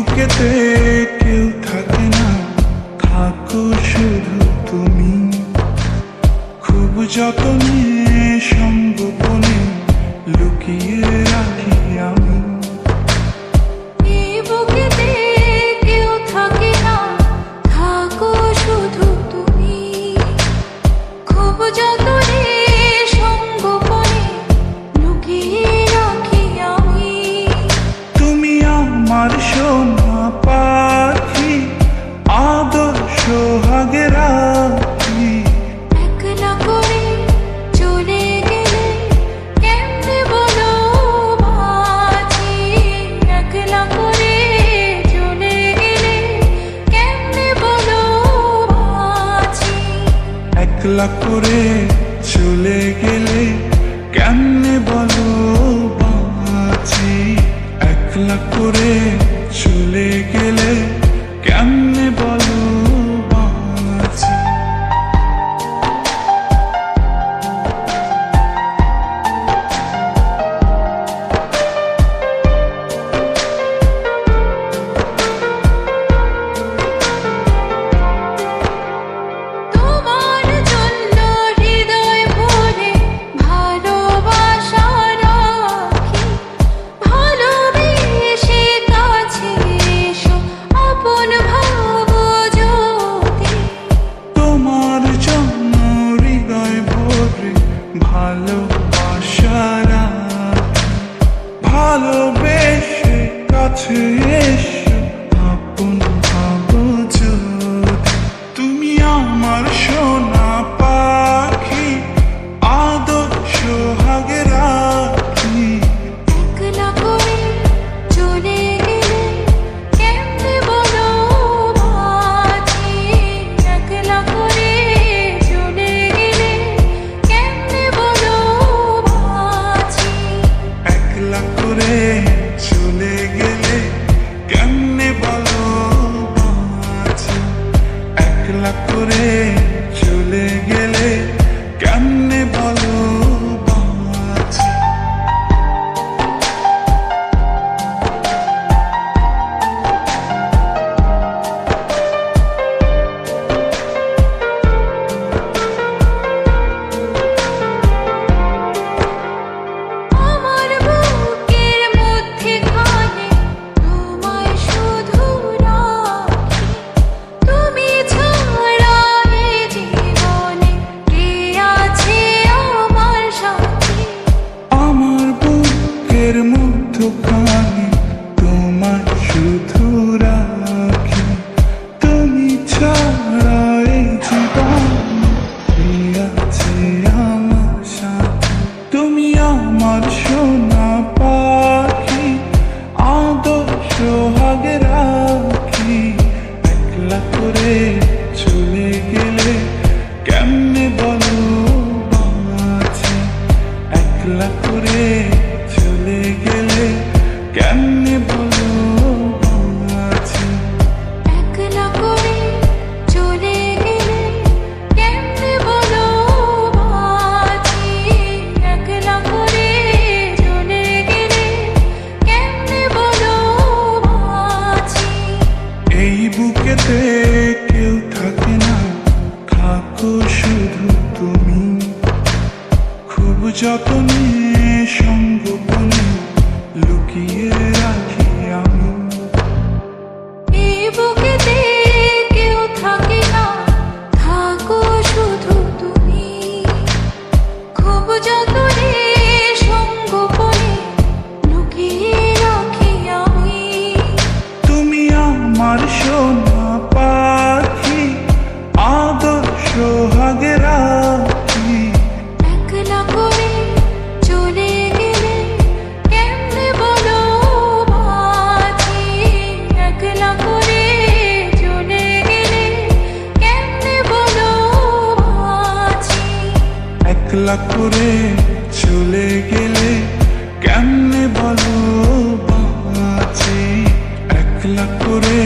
বুকেতে কেউ থাকে না, থাকো শুধু তুমি। খুব যতনে সঙ্গোপনে লুকিয়ে রাখি আমি। বুকেতে কেউ থাকে না, থাকো শুধু তুমি। খুব যতনে সঙ্গোপনে লুকিয়ে রাখি আমি। তুমি আমার সোনা পাখি, আদর্শ সোহাগে রাখি। একলা করে চলে গেলে কেমনে বলো বাঁচি। একলা করে চলে গেলে কেমনে বলো বাঁচি। একলা করে চলে গেলে কেমনে বলো বাঁচি। একলা করে চলে গেলে কেমনে বলো বাঁচি। তোমার জন্য হৃদয় ভরে ভালোবাসা রাখি। ভালোবেসে কাছে এসো, আপন ভাবো যদি। তোমার জন্য হৃদয় ভরে ভালোবাসা রাখি। ভালোবেসে কাছে এসো, আপন ভাবো যদি। তুমি আমার সোনা পাখি, আদর্শ সোহাগে রাখি। একলা করে চলে গেলে কেমনে বলো বাঁচি। একলা করে চলে গেলে কেমনে বলো বাঁচি। একলা করে চলে গেলে কেমনে বলো বাঁচি। একলা করে চলে গেলে কেমনে বলো বাঁচি। আমার বুকের মধ্যে খানে তোমায় শুধু রাখি। তুমি ছাড়া এ জীবনে কে আছে আমার সাথী। আমার বুকের মধ্যখানে তোমার শুধু রাখি। তুমি ছাড়া এই জীবনে কে আছে আমার সাথে। তুমি আমার সোনা পাখি, আদর্শ সোহাগে রাখি। একলা করে চলে গেলে কেমনে বলো বাঁচি। একলা করে চলে গেলে কেমনে বলো বাঁচি। একলা করে চলে গেলে কেমনে বলো বাঁচি। একলা করে চলে গেলে কেমনে বলো বাঁচি। এই বুকেতে কেউ থাকে না, থাকো শুধু তুমি। খুব যতনে সঙ্গোপনে লুকিয়ে রাখি আমি। এই বুকেতে কেউ থাকে না, থাকো শুধু তুমি। খুব যতনে সঙ্গোপনে লুকিয়ে রাখি আমি। তুমি আমার সোনা পাখি, আদর্শ সোহাগে রাখি। একলা করে চলে গেলে কেমনে বলো বাঁচি। একলা করে চলে গেলে কেমনে বলো বাঁচি। একলা করে চলে গেলে কেমনে বলো বাঁচি। একলা করে